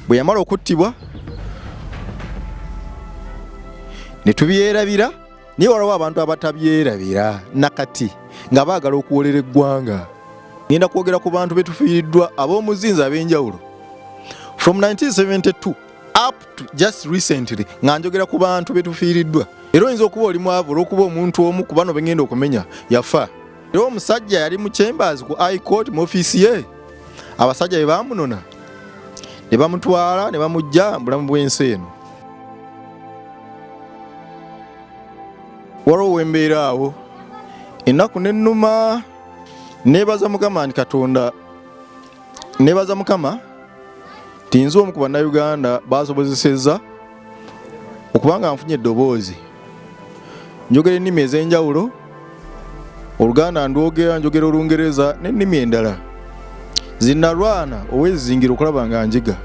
bwe yamala okuttibwa ne tubyerabira, naye waliwo abantu abatabyerabira nakati nga baagala okuwolera eggwanga. Ngenda kwogera ku bantu betufiiriddwa ab'omuzinzi ab'enjawulo from 1972 up to just recently, nga njogera ku bantu betufiiriddwa. Era oyinza okuba oli mwavu olw'okuba omuntu omu ku bano bengenda okumenya yafa. Era omusajja yali mu chambers ku High Court mu ofiisi ye, abasajja be bamunona ne bamutwala ne bamujja mu bulamu bw'ensi eno. Waliwo wembeera awo ennaku n'ennuma, neebaza Mukama nti Katonda, neebaza Mukama ti nze omu ku bannayuganda baasobozesezza okuba nga nfunye eddoboozi. Njogera ennimi ez'enjawulo, Oluganda ndwogera, njogera Olungereza n'ennimi endala. Zinnalwana ow'ezizingira okulaba nga njiga.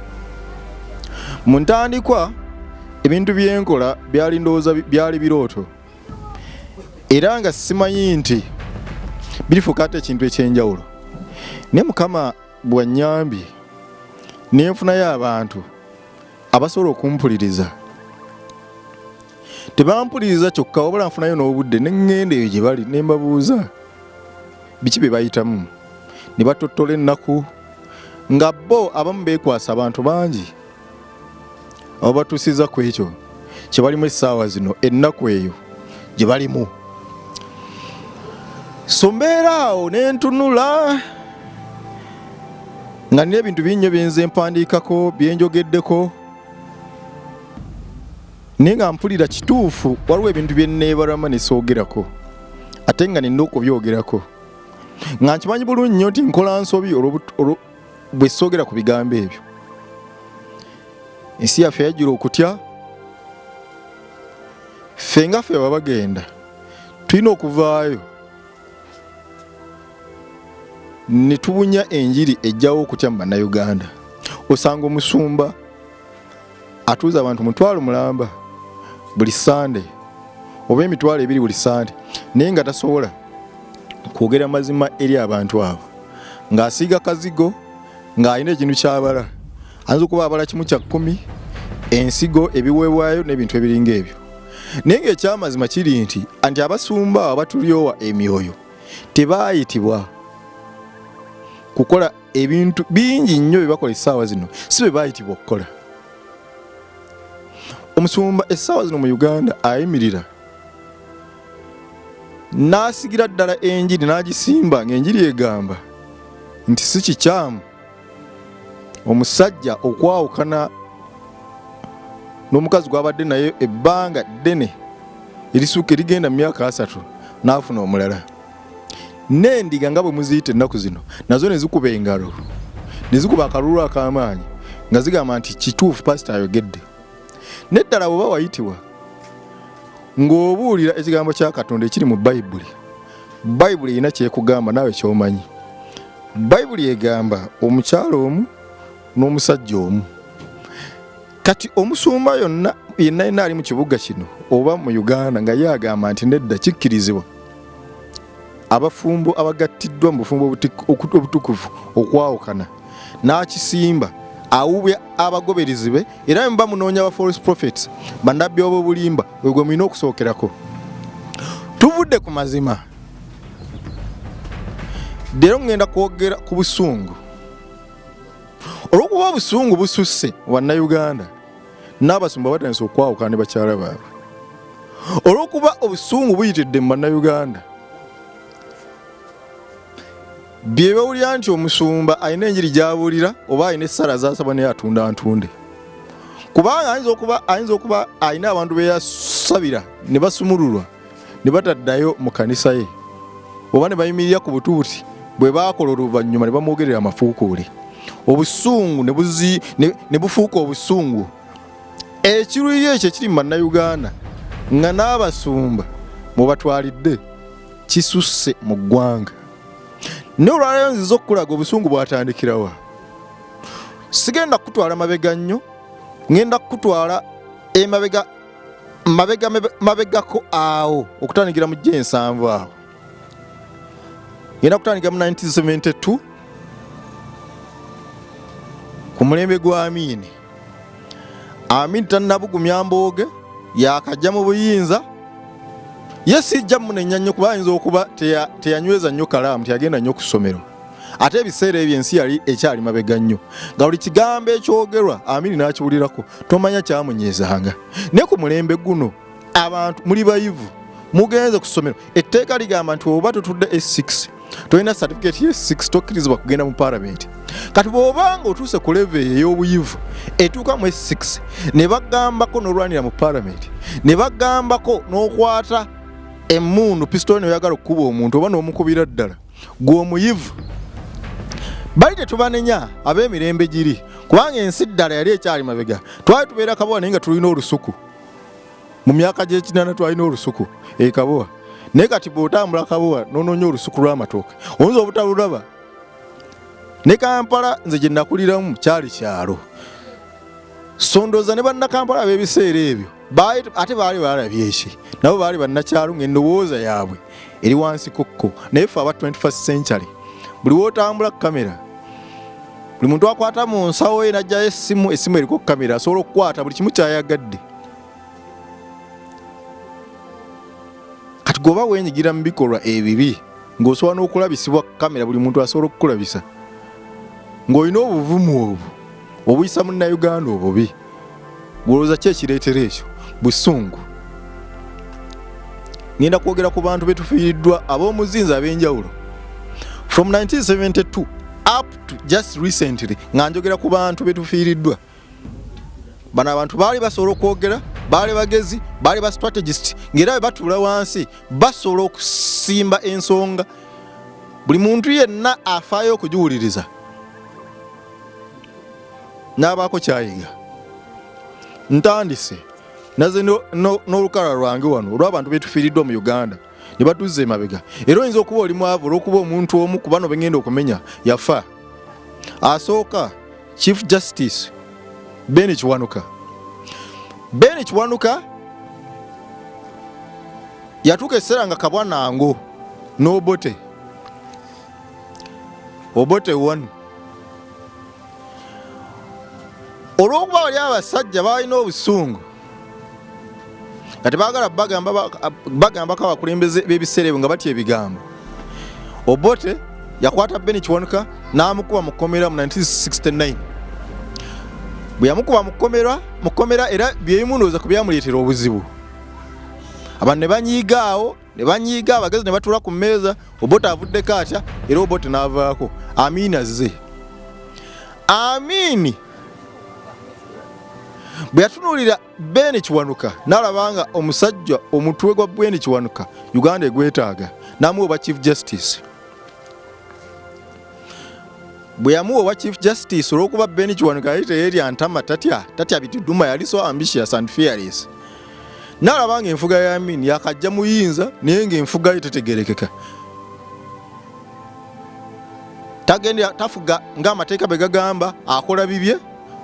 Mu ntandikwa ebintu byenkola byali ndowooza byali birooto, era nga simanyi nti birifuuka ate ekintu ekyenjawulo. Naye Mukama bw'annyambye ne nfunayo abantu abasobola okumpuliriza. Tebampuliriza kyokka wabula nfunayo n'obudde ne ŋŋenda eyo gye bali ne mbabuuza biki bye bayitamu, ne batottola ennaku, nga bo abamu beekwasa abantu bangi abo batuusiza ku ekyo kye balimu essaawa zino, ennaku eyo gye balimu. So mbeera awo ne ntunula nga nina ebintu binnyo byenze mpandiikako byenjogeddeko, naye nga mpulira kituufu waliwo ebintu bye nneebalama ne soogerako, ate nga nina okubyogerako nga nkimanyi bulungi nnyo nti nkola nsobi bwe soogera ku bigambo ebyo. Ensi yaffe yajjula okutya. Ffe nga ffe Abagenda tulina okuvaayo ne tubunya enjiri ejjawo okutya mu bannayuganda. Osanga omusumba atuuza abantu mutwalo mulamba buli Sande oba emitwalo ebiri buli Sande, naye nga tasobola kwogera mazima eri abantu abo, ng'asiiga kazigo, ng'alina ekintu ky'abala. Ayinza okuba abala kimu kya 10, ensigo, ebiweebwayo n'ebintu ebiringa ebyo. Naye ng'ekyamazima kiri nti abasumba abatulyowa emyoyo tebaayitibwa kukola ebintu bingi nnyo bye bakola essaawa zino, si bye baayitibwa okukola. Omusumba essaawa zino mu Uganda ayimirira n'asigira ddala enjiri n'agisimba ng'enjiri egamba nti si kikyamu omusajja okwawukana n'omukazi gw'abadde naye ebbanga ddene erisuuka erigenda mu myaka 3 n'afuna omulala. N'endiga nga bwe muziyita ennaku zino nazo ne zikuba engalo, ne zikuba akalulu ak'amaanyi nga zigamba nti kituufu pasita ayogedde. Neddala bw'oba wayitibwa ng'obuulira ekigambo kya Katonda ekiri mu Bayibuli, Bayibuli erina kyekugamba naawe ky'omanyi. Bayibuli egamba omukyalo omu n'omusajja omu. Kati omusumba yenna ali mu kibuga kino oba mu Uganda nga ye agamba nti nedda kikkirizibwa abafumbo abagattiddwa mu bufumbo obutukuvu okwawukana, n'akisimba awubya abagoberezi be, era mba munoonya aba false prophets, bannabbi ob'obulimba, wegwe mulina okusookerako. Tuvudde ku mazima. Leero ngenda kwogera ku busungu. Olw'okuba obusungu bususse bannayuganda n'abasumba batandise okwawukana ne bakyala baabwe. Olw'okuba obusungu buyitidde mu bannayuganda, bye bawulira nti omusumba alina enjiri gy'abuulira oba alina essala z'asaba naye atunda ntunde. Kubanga ayinza okuba alina abantu be yasabira ne basumululwa ne bataddayo mu kanisa ye, oba ne bayimirira ku butuuti bwe baakola oluvannyuma ne bamwogerera amafuukuule. Obusungu ne bufuuka obusungu. Ekiruyi ekyo ekiri mu bannayuganda nga n'abasumba mubatwalidde kisusse mu ggwanga. Ne olwaleero nziza okukulaga obusungu bwatandikirawa. Sigenda kutwala mabega nnyo, ngenda kutwala mabegako awo okutandikira mu G7 awo. Ngenda kutandikira mu 1972 ku mulembe gwa Amini Amin tannabugumya Mbooge yakajja mu buyinza ye sijja munenya nnyo kuba ayinza okuba teyanyweza nnyo kalaamu teyagenda nnyo ku ssomero ate ebiseera ebyo ensi yali ekyali mabega nnyo nga buli kigambo ekyogerwa Amin n'akiwulirako tomanya kyamunyeezanga ne ku mulembe guno abantu muli bayivu mugenze ku ssomero etteeka ligamba nti oba tutudde S6 tolina certificate ye 6 tokkirizibwa kugenda mu parliament kati bw'obanga otuuse ku level ey'obuyivu etuuka mu S6 ne bagambako n'olwanira mu parliament ne bagambako n'okwata emmundu pistooli n'oyagala okukuba omuntu oba n'omukubira ddala gw'omuyivu bali tetubanenya ab'emirembe giri kubanga ensi ddala yali ekyali mabega twali tubeera Kabowa naye nga tulina olusuku mu myaka gy'ekinana twalina olusuku Kabowa naye kati bw'otambula Kabowa n'onoonya olusuku lw'amatooke oyinza obutalulaba ne Kampala nze gye nakuliramu kyali kyalo so ndowooza ne bannakampala ab'ebiseera ebyo ate baali balabye eki nabo baali bannakyalo ng'endowooza yaabwe eri wansi kokko naye ffe aba 21st century buli wootambula kamera buli muntu akwata mu nsawo ye n'ajjayo essimu eriko kamera asobola okukwata buli kimu kyayagadde kati goba weenyigira mu bikolwa ebibi ng'osobola n'okulabisibwa kamera buli muntu asobola okukulabisa ng'olina obuvumu obwo obuyisa munnayuganda obubi gwolowooza ki ekireetera ekyo busungu ngenda kwogera ku bantu betufiiriddwa ab'omuzinzi ab'enjawulo from 1972 up to just recently nga njogera ku bantu betufiiriddwa bano abantu baali basobola okwogera baali bagezi baali ba strategist ng'era bwe batuula wansi basobola okusimba ensonga buli muntu yenna afaayo okugiwuliriza n'abaako kyayiga ntandise naze n'olukala lwange wano olw'abantu betufiiriddwa mu Uganda ne batuzza emabega era oyinza okuba oli mwavu olw'okuba omuntu omu ku bano begenda okumenya yafa asooka Chief Justice Ben Kiwanuka yatuuka ekiseera nga kabwanango n'Obote wanu olw'okuba bali abasajja balina obusungu nga tebaagala bagambako abakulembeze b'ebiseera ebyo nga batya ebigambo Obote yakwata Ben Kiwanuka n'amukuba mu kkomera mu 1969 bwe yamukuba mu kkomera era byebimu ndowooza ku byamuleetera obuzibu abantu ne banyiiga abagezi ne batuula ku mmeeza Obote avuddeko atya era Obote n'avaako Amin azze Amin bwe yatunuulira Ben Kiwanuka n'alabanga omusajja omutwe gwa Ben Kiwanuka Uganda egwetaaga n'amuwa oba Chief Justice bwe yamuwa oba Chief Justice olw'okuba Ben Kiwanuka yali teyeerya ntama tatya bituduma yali so ambitious and fearless n'alabanga enfuga ya Amin yakajja muyinza naye ng'enfuga ye tetegerekeka tafuga ng'amateeka bwe gagamba akola bibye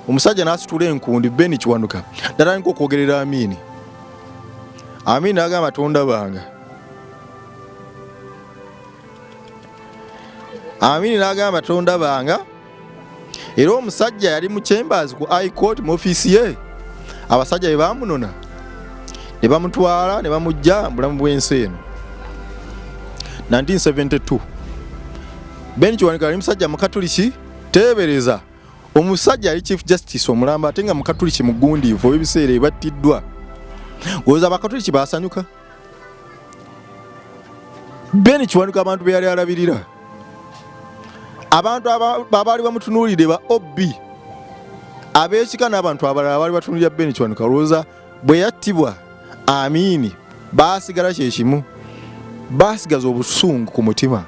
omusajja n'asitula enkundi Ben Kiwanuka natandika okwogerera Amin n'agamba Tonda banga n'agamba Tonda banga era omusajja yali mu chambers ku High Court mu ofiisi ye abasajja be bamunona ne bamutwala ne bamujja mbulamu bw'ensi eno 1972 Ben Kiwanuka yali musajja mukatuliki teebereza omusajja yali Chief Justice omulamba ate nga mukatuliki mugundiivu olw'ebiseera ebattiddwa ng'olowooza abakatuliki baasanyuka Ben Kiwanuka abantu be yali alabirira abantu abaali bamutunuulire ba OB abeekika n'abantu abalala abaali batunuulira Ben Kiwanuka olowooza bwe yattibwa Amin baasigala kyekimu baasigaza obusungu ku mutima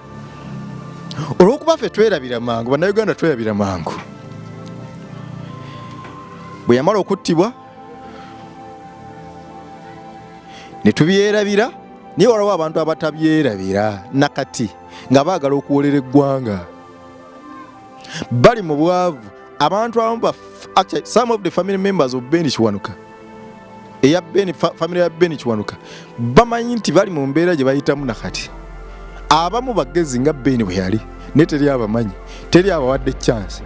olw'okuba ffe twerabira mangu bannayuganda twerabira mangu bwe yamala okuttibwa ne tubyerabira naye waliwo abantu abatabyerabira nakati nga baagala okuwolera eggwanga bali mu bwavu abantu abamu actually some of the family members of Ben Kiwanuka family ya Ben Kiwanuka bamanyi nti bali mu mbeera gye bayitamu nakati abamu bagezi nga Ben bwe yali ne teri abamanyi teri abawadde chance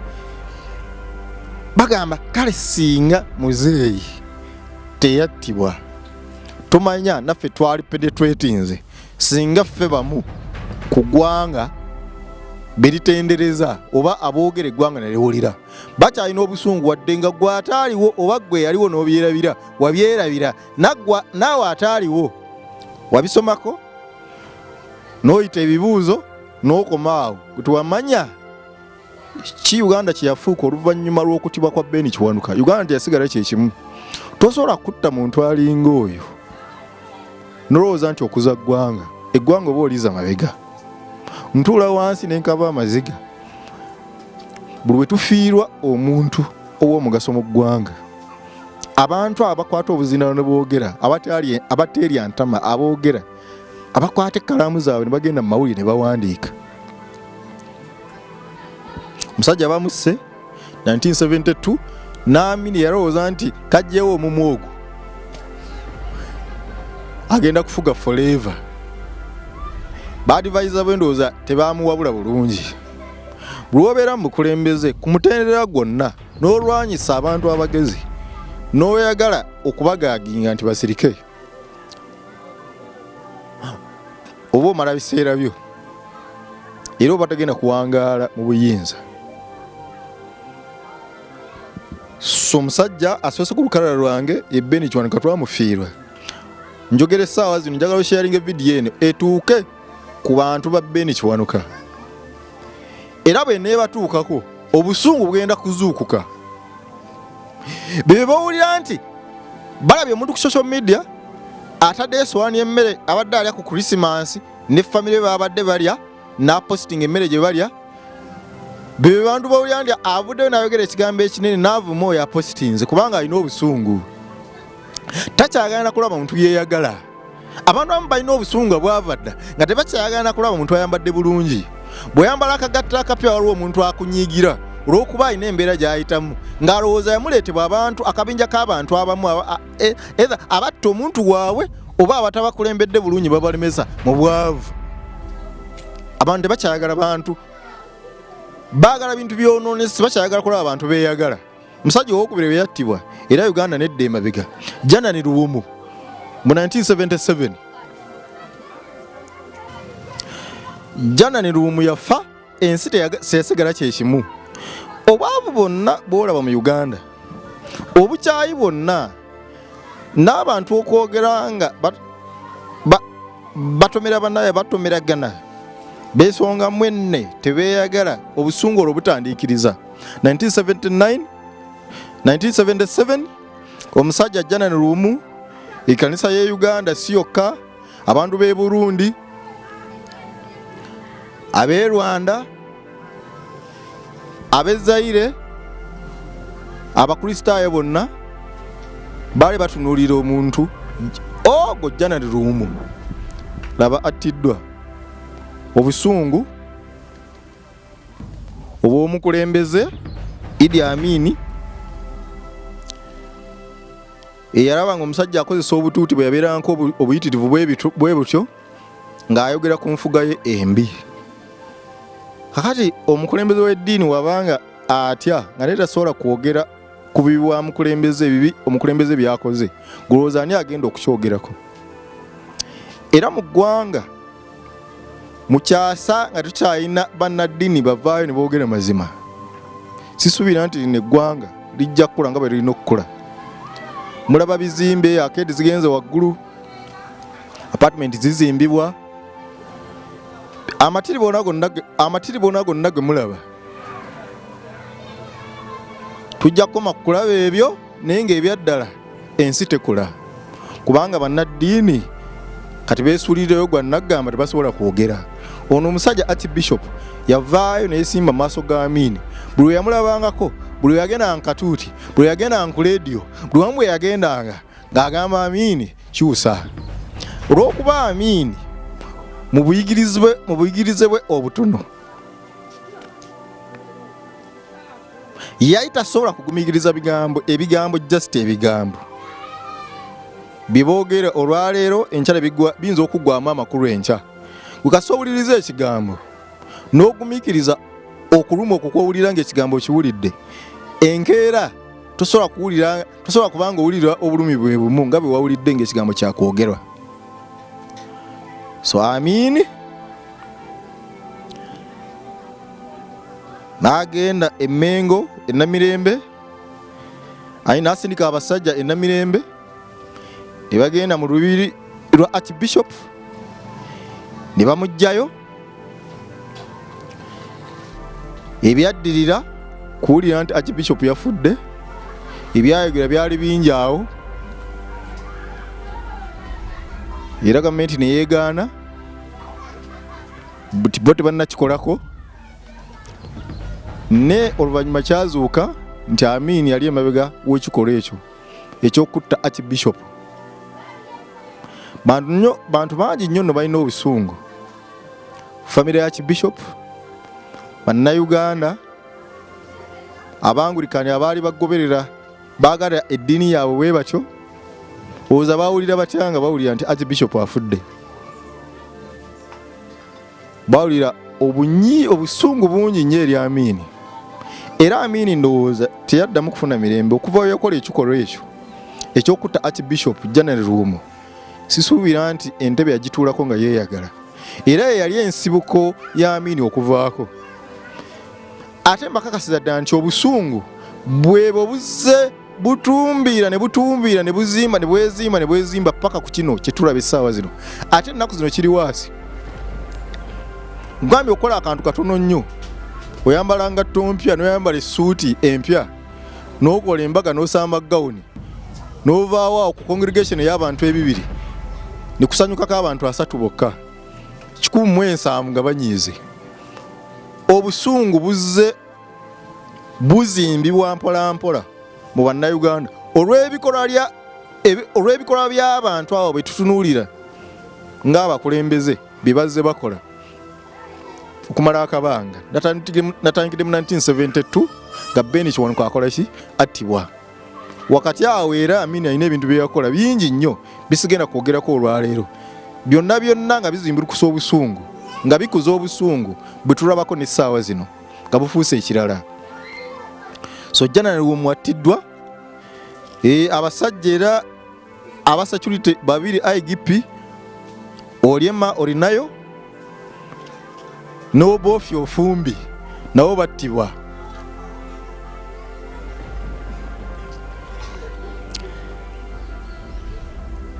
bagamba kale singa muzeeyi teyattibwa tumanya naffe twali penetratinze singa ffe bamu ku ggwanga beritendereza oba aboogera eggwanga ne liwulira bakyalina obusungu wadde nga gwe ataaliwo oba gwe yaliwo n'obyerabira wabyerabira naawe ataaliwo wabisomako n'oyita ebibuuzo n'okomaawo gwetuwamanya ki Uganda kyeyafuuka oluvannyuma lw'okutibwa kwa Ben Kiwanuka. Uganda teyasigala kyekimu. Tosobola kutta muntu alinga oyo nolowooza nti okuza ggwanga eggwanga oba oliza mabega ntuula wansi nenkaba amaziga. Buli we tufiirwa omuntu ow'omugaso mu ggwanga, abantu abakwata obuzina ne boogera, abateerya ntama aboogera, abakwata ekkalaamu zaabwe ne bagenda mu mawulire ne bawandiika. Omusajja bamusse 1972 n'amini yalowooza nti kajjewo omumwa ogwo agenda kufuga forever. Baadivaiza bwendowooza tebaamuwabula bulungi. Buli obeera mu bukulembeze ku mutendera gwonna n'olwanyisa abantu abagezi n'oyagala okubagaaginga nti basirike oba omala biseera byo era oba tagenda kuwangaala mu buyinza. So omusajja asoose ku lukalala lwange ye Ben Kiwanuka twamufiirwa. Njogera essaawa zino njagala osharinga vidiyo eno etuuke ku bantu ba Ben Kiwanuka. Era bwe neebatuukako obusungu bugenda kuzuukuka. Bwe bawulira nti balabye omuntu ku social media atadde esowaani y'emmere abadde alya ku Christmas ne famire babadde balya n'aposting emmere gye balya. Bwe bantu bawulira nti avuddeyo n'ayogera ekigambo ekinene n'avuma oyo apositinze kubanga alina obusungu. Takyagala kulaba muntu yeeyagala. Abantu abamu balina obusungu bwavadda nga tebakyayagala kulaba muntu ayambadde bulungi. Bw'oyambala akagatta akapya waliwo omuntu akunyiigira olw'okuba alina embeera gy'ayitamu ng'alowooza yamuleetebwa abantu akabinja k'abantu abamu abatta omuntu waabwe oba abatabakulembedde bulungi babalemesa mu bwavu. Abantu tebakyayagala bantu, baagala bintu byonoonesi, bakyayagala kulaba abantu beeyagala. Musajja owokubiri bwe yattibwa era Uganda nedda emabega. Janani Luwumu mu 1977 Janani Luwumu yafa, ensi teyasigala kyekimu. Obwavu bwonna bw'olaba mu Uganda, obukyayi bwonna, n'abantu okwogera nga batomera bannaye batomeragana beesonga mwenne tebeeyagala, obusungu olwo butandiikiriza. 1977 omusajja Janani Luwumu, ekkanisa y'e Uganda si yokka, abantu b'e Burundi, ab'e Rwanda, ab'e Zaire, abakristaayo bonna baali batunuulira omuntu ogwo Janani Luwumu laba attiddwa. Obusungu obw'omukulembeze Idi Amin eyalaba nga omusajja akozesa obutuuti bwe yabeeranko obuyitirivu bwe butyo ng'ayogera ku nfuga ye embi. Kakati omukulembeze w'eddiini wabanga atya nga ne tasobola kwogera ku bibi bwa mukulembeze, ebibi omukulembeze byakoze, gulowooza ani agenda okukyogerako? Era mu ggwanga mukyasa nga tukyalina bannaddiini bavaayo ne boogera mazima. Sisuubira nti lino eggwanga lijja kukula nga bwe lirina okukula. Mulaba bizimbe, akeedi zigenze waggulu, apartment zizimbibwa, amatiri bonna gonna ge mulaba tujja kukoma kulaba ebyo, naye ng'ebyaddala ensi tekula kubanga bannaddiini kati beesuulirireyo gwa naggamba tebasobola kwogera. Ono omusajja Archbishop yavaayo neyesimba maaso ga Amin. Buli we yamulabangako, buli we yagendanga mu katuuti, buli we yagendanga ku leediyo, buli wamu bwe yagendanga ng'agamba Amin kyusa. Olw'okuba Amin mu buyigirize bwe obutono yali tasobola kugumigiriza ebigambo just ebigambo biboogera olwaleero enkyala biyinza okuggwamu amakulu enkya. Gukasowuliriza ekigambo n'ogumikiriza okuluma okukwowulira ng'ekigambo kiwulidde, enkeera tosobola kubanga owulira obulumi bwe bumu nga bwe wawulidde ng'ekigambo kyakwogerwa. So Amin n'agenda e Mengo e Namirembe, n'asindika abasajja e Namirembe ne bagenda mu lubiri lwa Archbishop ne bamugjayo. Ebyaddirira kuwulira nti Archbishop yafudde, ebyayogera byali bingi awo, era gavumenti ne yeegaana bo tebannakikolako. Ne oluvannyuma kyazuuka nti Amin yali emabega w'ekikolwa ekyo eky'okutta Archbishop. Bantu bangi nnyo nno balina obusungu, famire ya Archbishop, Bannayuganda, Abangulikaani abaali bagoberera baagala eddiini yaabwe bwe batyo, olowooza baawulira batya nga bawulira nti Archbishop afudde? Baawulira obusungu bungi nnyo eri Amin. Era Amin ndowooza teyaddamu kufuna mirembe okuva we yakola ekikolwa ekyo eky'okutta Archbishop General Wuuno. Sisuubira nti entebe yagituulako nga yeeyagala, era yali ensibuko ya Amin okuvaako. Ate mbakakasiza ddala nti obusungu bwebo buzze butumbiira ne butumbiira ne buzimba ne bwezimba ne bwezimba paka ku kino kye tulaba essaawa zino. Ate ennaku zino kiri waasi. Ngambye okola akantu katono nnyo, oyambala ngatto mpya n'oyambala essuuti empya n'okola embaga n'osamba gawuni n'ovaawo awo ku congregation y'abantu ebibiri ne kusanyukako abantu 3 bokka, 107 nga banyiize. Obusungu buzze buzimbibwa mpola mpola mu Bannayuganda olw'ebikolwa by'abantu abo bwe tutunuulira ng'abakulembeze bye bazze bakola okumala akabanga. Natandikidde mu 1972 nga Ben Kiwanuka akola ki? Attibwa. Wakati awo era Amin alina ebintu bye yakola bingi nnyo bisigenda kwogerako olwaleero, byonna byonna nga bizimbirukusa obusungu, nga bikuza obusungu bwe tulabako n'essaawa zino nga bufuuse ekirala. So General Wuuno attiddwa, abasajja era abasecurity 2 IGP Olyema Olinayo n'Obofya Ofumbi nabo battibwa.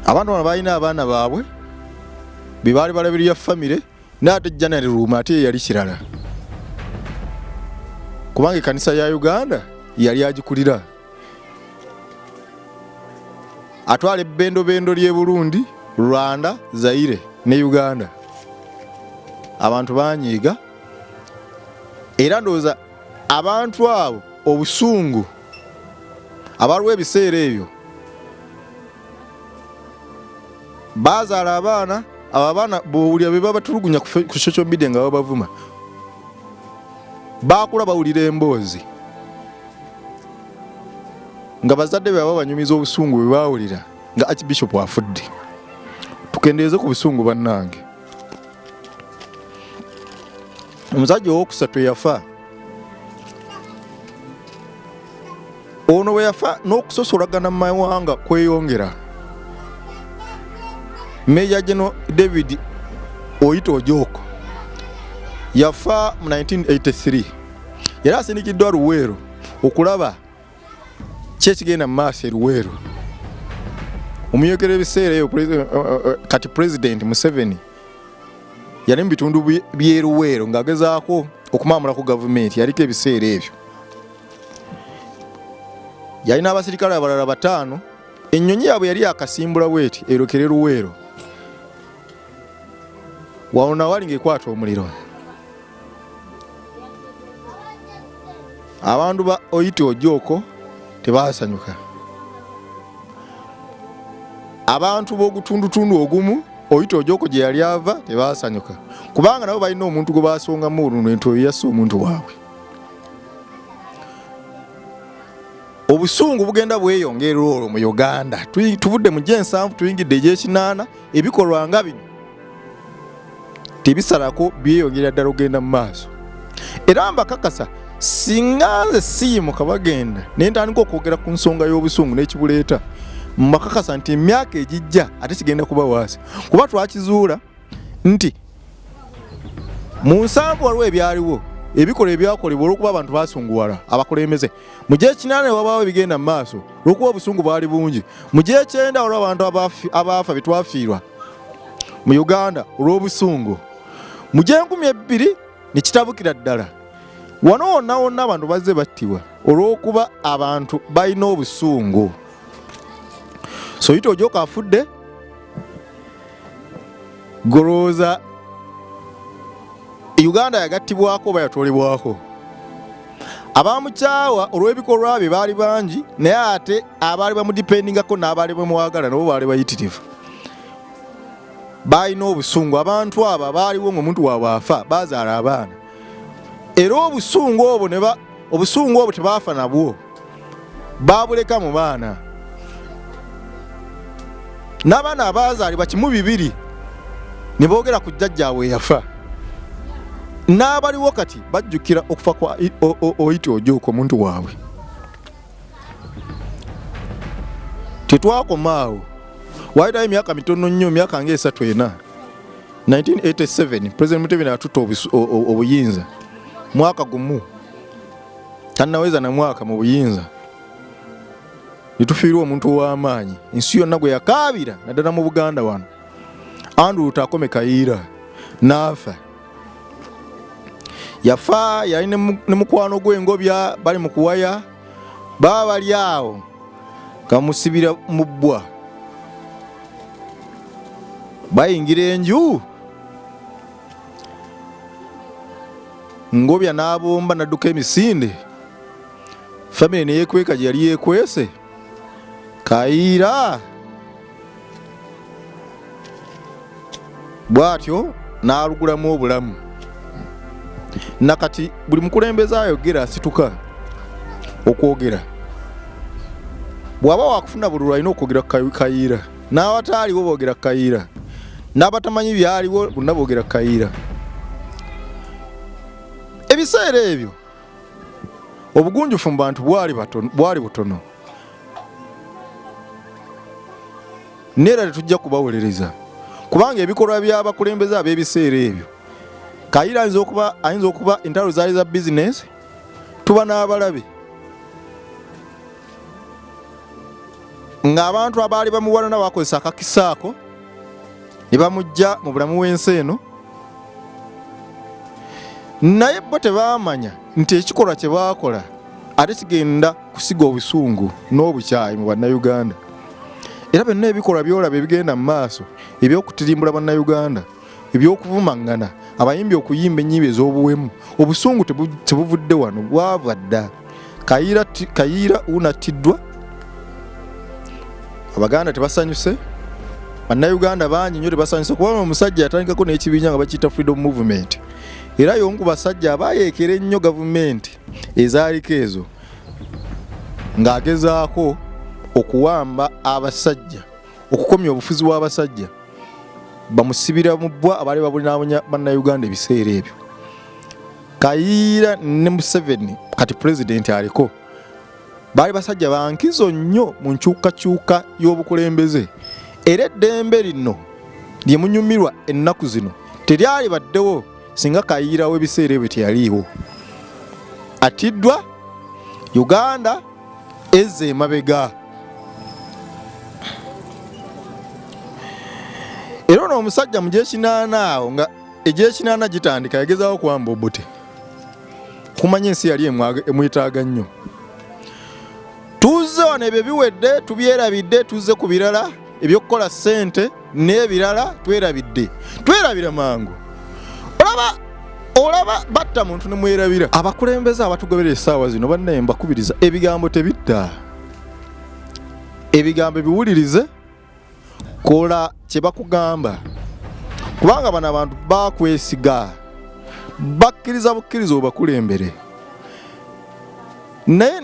Abantu bano balina abaana baabwe be baali balabirira famire, n'ate General Wuuno ate yali kirala, kubanga ekkanisa ya Uganda yali agikulira. Atwala ebbendobendo ly'e Burundi, Rwanda, Zaire ne Uganda. Abantu banyiiga, era ndowooza abantu abo obusungu abalwa ebiseera ebyo bazaala abaana. Abo abaana bw'owulira be babatulugunya ku social media nga babavuma, baakula bawulira emboozi nga bazadde be banyumiza obusungu bwe baawulira nga Archbishop afudde. Tukendeeze ku busungu bannange. Omusajja ow'okusatu yafa. Ono bwe yafa n'okusosolagana mu mawanga kweyongera. Major General David Oyito Ojoko yafa mu 1983. Yali asindikiddwa Luweero okulaba kye kigenda mu maaso e Luweero. Omuyekera ebiseera eyo kati President Museveni yali mu bitundu by'e Luweero ng'agezaako okumamulako gavumenti, yaliko ebiseera ebyo. Yalina abasirikale abalala 5, ennyonyi yaabwe yali akasimbula bweti erokere Luweero. Wawona wali ng'ekwata omuliro. Abantu ba Oyito Ojoko tebaasanyuka. Abantu b'ogutundutundu ogumu Oyito Ojoko gye yali ava tebaasanyuka, kubanga nabo balina omuntu gwe baasongamu olunwe nti oyo yasse omuntu waabwe. Obusungu bugenda bweyongera olwo mu Uganda. Tuvudde mu G7 tuyingidde G8, ebikolwa nga bino tebisalako byeyongera ddala ogenda mu maaso. Era mbakakasa singa nze siimuka Bagenda ne ntandika okwogera ku nsonga y'obusungu n'ekibuleeta mbakakasa nti emyaka egijja ate kigenda kuba waasi kuba twakizuula nti mu nsanvu waliwo ebyaliwo ebikola ebyakolebwa olw'okuba abantu basunguwala abakulembeze mu gy'ekinaana wabaawo ebigenda mu maaso olw'okuba obusungu bwali bungi mu gy'ekyenda olwo abantu abaafa bye twafiirwa mu Uganda olw'obusungu mu gy'enkumi 2 ne kitabukira ddala wano wonna wonna abantu bazze battibwa olw'okuba abantu balina obusungu so yita ojoka afudde golooza Uganda yagattibwako oba yatwalibwako abamukyawa olw'ebikolwa bye baali bangi naye ate abaali bamudipendingako n'abaali bamwagala nabo baali bayitirivu balina obusungu abantu abo baaliwo ng'omuntu waabwe afa bazaala abaana era obusungu obwo tebaafa nabwo babuleka mu baana n'abaana abaazaalibwa 1-2 ne boogera ku jjajjaabwe yafa n'abaliwo kati bajjukira okufa kwa oyita ojooko omuntu waabwe tetwakomaawo waayitayo emyaka mitono nnyo emyaka nga 3-4 1987 President Museveni atutta obuyinza mwaka gumu tannaweza na mwaka mu buyinza nitufiirwa omuntu w'amaanyi ensi yonna gwe yakaabira naddala mu Buganda wano Andrew Takome Kayiira n'afa yafa yali ne mukwano gw'engobya bali mu kuwaya baba bali awo kamusibira mu bbwa bayingira enju ngobya n'abomba nadduka emisinde famire ne yeekweka gye yali yeekwese Kayiira bw'atyo n'alugulamu obulamu nakati buli mukulembeze ayogera asituka okwogera bw'aba wakufuna bululu alina okwogera Kayiira n'abataaliwo boogera Kayiira n'abatamanyi byaliwo bonna boogera Kayiira ebiseera ebyo obugunjufu mu bantu bwali butono neera tetujja kubawolereza kubanga ebikolwa by'abakulembeze ab'ebiseera ebyo Kayiira ayinza okuba entalo zaali za bizinesi tuba n'abalabe ng'abantu abaali bamuwalana bakozesa akakisaako ne bamujja mu bulamu w'ensi eno naye bo tebaamanya nti ekikolwa kye baakola ate kigenda kusiga obusungu n'obukyayi mu bannayuganda era byonna ebikolwa byolaba ebigenda mu maaso eby'okutirimbula bannayuganda eby'okuvumangana abayimbi okuyimba ennyimba ez'obuwemu obusungu tebuvudde wano bwava dda Kayiira unattiddwa Abaganda tebasanyuse bannayuganda bangi nnyo tebasanyuse kubanga omusajja yatandikako n'ekibiina nga bakiyita Freedom Movement era y'omu ku basajja abayeekera ennyo gavumenti ezaaliko ezo ng'agezaako okuwamba abasajja okukomya obufuzi bw'abasajja bamusibira mu bbwa abaali babulinaabanya bannayuganda ebiseera ebyo Kayiira ne Museveni kati pulezidenti aliko baali basajja bankizo nnyo mu nkyukakyuka y'obukulembeze era eddembe lino lye munyumirwa ennaku zino teryali baddewo singa Kayiira w'ebiseera ebyo teyaliiwo atiddwa Uganda ezze emabega era ono omusajja mu gy'ekinaana awo nga egy'ekinaana gitandika yagezaako kwamba obote kumanya ensi yali emwetaaga nnyo tuzze wano ebyo biwedde tubyerabidde tuzze ku birala ebyokukola ssente n'ebirala twerabira mangu olaba batta muntu ne mwerabira abakulembeze abatugobera essaawa zino bannaye mbakubiriza ebigambo tebidda ebigambo biwulirize kola kye bakugamba kubanga bano abantu bakwesiga bakkiriza bukkiriza obakulembere naye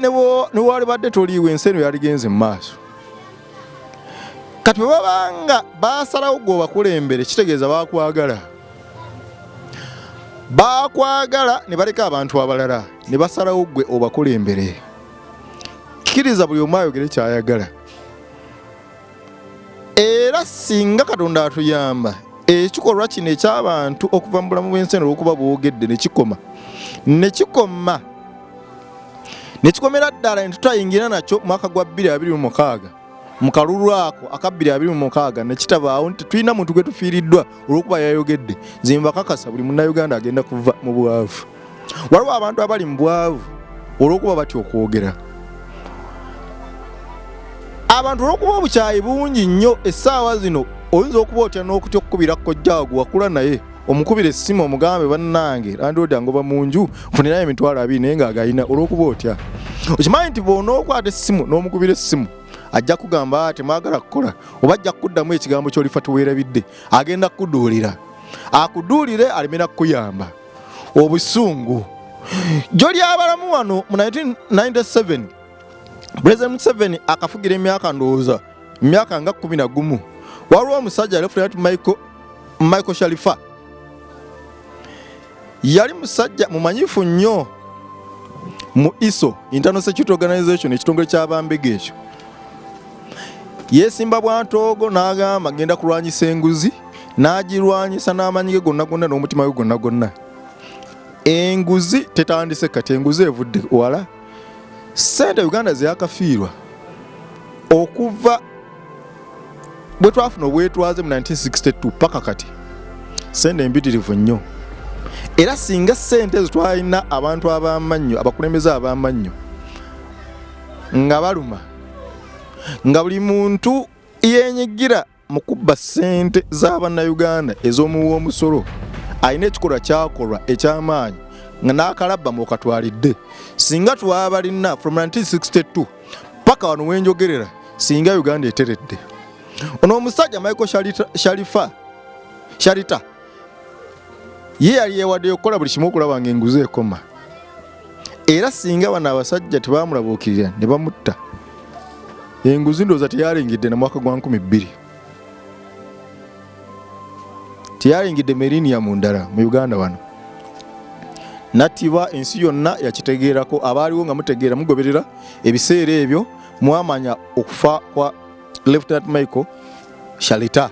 ne wali badde toliiwe ensi eno yaligenze mu maaso kati bwe babanga basalawo gwe obakulembere kitegeeza bakwagala bakwagala ne baleka abantu abalala ne basalawo gwe obakulembere. Kkiriza buli omu ayogere ky'ayagala. Era singa Katonda atuyamba ekikolwa kino eky'abantu okuva mu bulamu bw'ensi olw'okuba boogedde ne kikomera ddala ne tutayingira nakyo mu mwaka gwa 2026 mu kalulu ako aka 2026 ne kitabaawo nti tulina muntu gwe tufiiriddwa olw'okuba yayogedde. Nze mbakakasa buli munnayuganda agenda kuva mu bwavu. Waliwo abantu abali mu bwavu olw'okuba batya okwogera. Abantu olw'okuba obukyayi bungi nnyo essaawa zino oyinza okuba otya n'okutya okukubira kojjaawo gwe wakula naye omukubira essimu omugambe bannange landlord angoba mu nju nfunirayo emitwalo 2 naye ng'agayina olw'okuba otya. Okimanyi nti bw'onookwata essimu n'omukubira essimu ajja kugamba temwagala kukola oba ajja kuddamu ekigambo ky'olifa tuweerabidde agenda kuduulira akuduulire alemera kukuyamba. Obusungu gy'oli abalamu wano mu 1997 President Museveni akafugira emyaka ndowooza emyaka nga 11 waliwo omusajja Lieutenant Michael Sharifa yali musajja mumanyifu nnyo mu ISO Internal Security Organization ekitongole ky'abambega ekyo. Yesimba bwantoogo n'agamba agenda kulwanyisa enguzi n'agirwanyisa n'amaanyi ge gonna gonna n'omutima gwe gwonna gwonna. Enguzi tetandise kati, enguzi evudde wala. Ssente Uganda zeyakafiirwa okuva bwe twafuna obwetwaze mu 1962 paka kati ssente embitirivu nnyo. Era singa ssente ezo twalina abantu ab'amannyo abakulembeze ab'amannyo nga baluma nga buli muntu yenyigira mu kubba ssente z'abannayuganda ez'omuwoomusolo alina ekikolwa kyakolwa eky'amaanyi nga n'akalabba mu katwalidde. Singa twabalina from 1962 paka wano wenjogerera singa Uganda eteredde. Ono omusajja Michael Sharita ye yali yewadde okukola buli kimu okulaba ng'enguzi ekoma. Era singa bano abasajja tebamulabuukirira ne bamutta enguzi ndowooza teyalingidde na mwaka gwa 2000 teyalingidde meriniya mu ndala mu Uganda wano. Nattibwa ensi yonna yakitegeerako abaaliwo nga mutegeera mugoberera ebiseera ebyo mwamanya okufa kwa Lieutenant Michael Sharita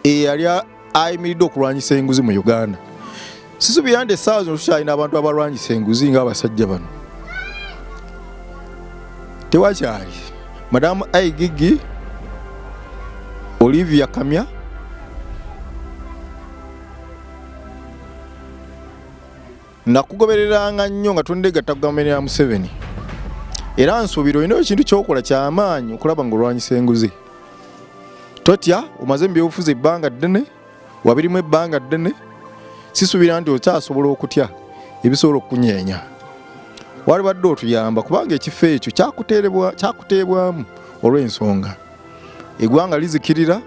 eyali ayimiridde okulwanyisa enguzi mu Uganda. Sisuubira nti essaawa zino tukyalina abantu abalwanyisa enguzi ng'abasajja bano. Tewakyali Madamu Aigigi Olivia Kamya nakugobereranga nnyo nga tondegatta gavumenti ya Museveni. Era nsuubira olina ekintu ky'okola ky'amaanyi okulaba ng'olwanyisa enguzi. Totya omaze mu byobufuzi ebbanga ddene wabirimu ebbanga ddene sisuubira nti okyasobola okutya ebisobola okukunyeenya. Walibadde otuyamba kubanga ekifo ekyo kyakuteebwamu olw'ensonga. Eggwanga lizikirira,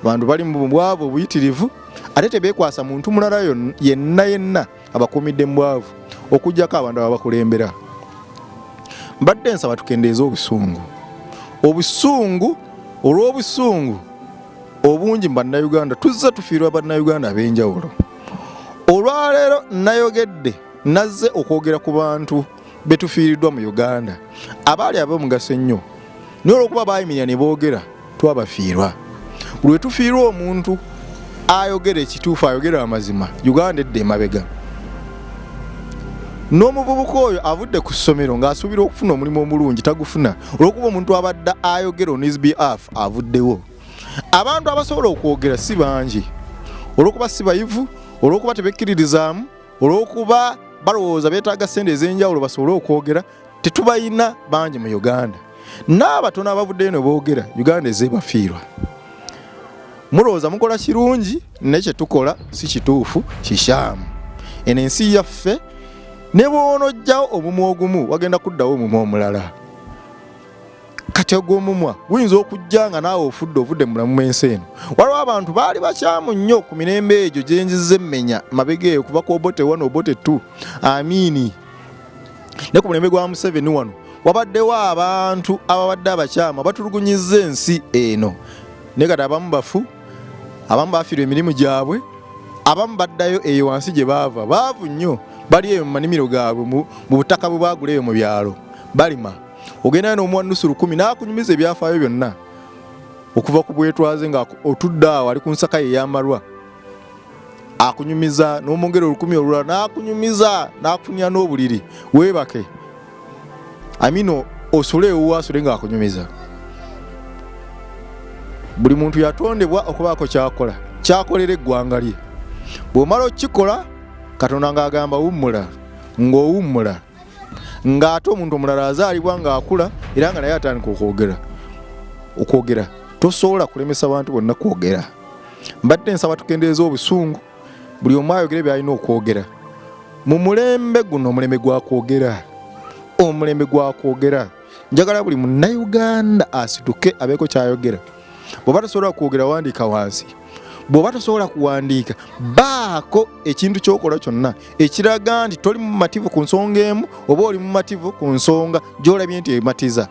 abantu bali mu bwavu obuyitirivu ate tebeekwasa muntu mulala yenna abakuumidde mu bwavu okuggyako abantu ababakulembera. Mbadde nsaba tukendeeza obusungu. Obusungu olw'obusungu obungi mu bannayuganda tuzze tufiirwa bannayuganda ab'enjawulo. Olwaleero nayogedde nazze okwogera ku bantu betufiiriddwa mu Uganda abaali ab'omugaso ennyo naye olw'okuba baayimirira ne boogera twabafiirwa. Buli we tufiirwa omuntu ayogera ekituufu ayogera amazima Uganda edda emabega. N'omuvubuka oyo avudde ku ssomero ng'asuubira okufuna omulimu omulungi tagufuna olw'okuba omuntu abadde ayogera on his behalf avuddewo. Abantu abasobola okwogera si bangi olw'okuba si bayivu, olw'okuba tebekkiririzaamu, olw'okuba balowooza beetaaga ssente ez'enjawulo basobole okwogera tetubayina bangi mu Uganda. N'abatono abavuddeyo ne boogera Uganda ezeebafiirwa. Mulowooza mukola kirungi naye kye tukola si kituufu kikyamu. Eno ensi yaffe ne bw'onojjawo omumwa ogumu wagenda kuddawo omumwa omulala. Kati ogw'omumwa guyinza okujja nga naawe ovudde mu mulamu w'ensi eno. Waliwo abantu baali bakyamu nnyo ku mirembe egyo gye nzize emmenya mabega eyo kuva ku Obote 1 Obote 2 amiini. Ne ku mulembe gwa Museveni wano wabaddewo abantu ababadde abakyamu abatulugunyizza ensi eno. Ne kati abamu bafu, abamu bafiirwa emirimu gyabwe, abamu baddayo eyo wansi gye baavu nnyo bali eyo mu manimiro gaabwe mu butaka bwe baagula eyo mu byalo balima ogenda n'omuwa nusu 10 n'akunyumiza ebyafaayo byonna okuva ku bwetwaze nga otudde awo ali ku nsaka ye yamalwa akunyumiza n'omwongera 10 olulala n'akunyumiza n'akufunira n'obuliri weebake amino osule ewuwaasule ng'akunyumiza. Buli muntu yatondebwa okubaako kyakola kyakolera eggwanga lye. Bw'omala okikola Katonda ng'agamba wummula ng'owummula ng'ate omuntu omulala azaalibwa ng'akula era nga naye atandika okwogera tosobola kulemesa abantu bonna kwogera. Mbadde nsaba tukendeeza obusungu buli omu ayogere by'alina okwogera mu mulembe guno omulembe gwa kwogera njagala buli munnayuganda asituke abeeko kyayogera. Bw'oba tosobola kwogera wandiika wansi bw'oba tosobola kuwandiika baako ekintu kyokola kyonna ekiraga nti toli mu mativu ku nsonga emu oba oli mu mativu ku nsonga gy'olabye nti ematiza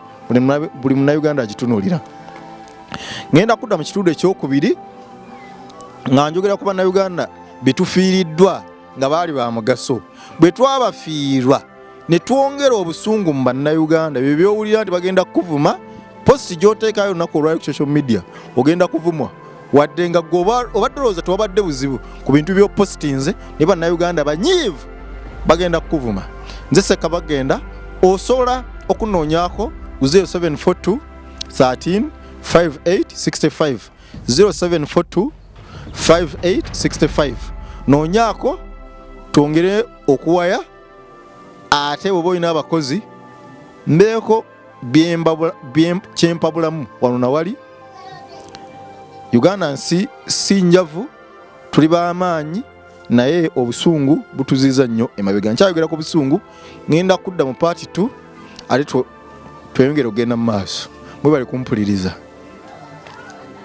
buli munnayuganda agitunuulira. Ngenda kudda mu kitundu ekyokubiri nga njogera ku bannayuganda betufiiriddwa nga baali ba mugaso. Bwe twabafiirwa ne twongera obusungu mu bannayuganda bye byowulira nti bagenda kukuvuma posti gy'oteekayo olunaku olwali ku social media ogenda kuvumwa wadde nga obadde olowooza tewabadde buzibu ku bintu by'opositinze ne bannayuganda banyiivu bagenda kukuvuma. Nze Sekka Bagenda osobola okunoonyaako 0742 13 5865 0742 5865 noonyaako twongere okuwaya ate bw'oba olina abakozi mbeeko kyempabulamu wano na wali Uganda nsi si njavu tuli b'amaanyi naye obusungu butuziza nnyo emabega. Nkyayogera ku busungu ngenda kudda mu prt2 ate tweyongere ogenda mu maaso mwebale kumpuliriza.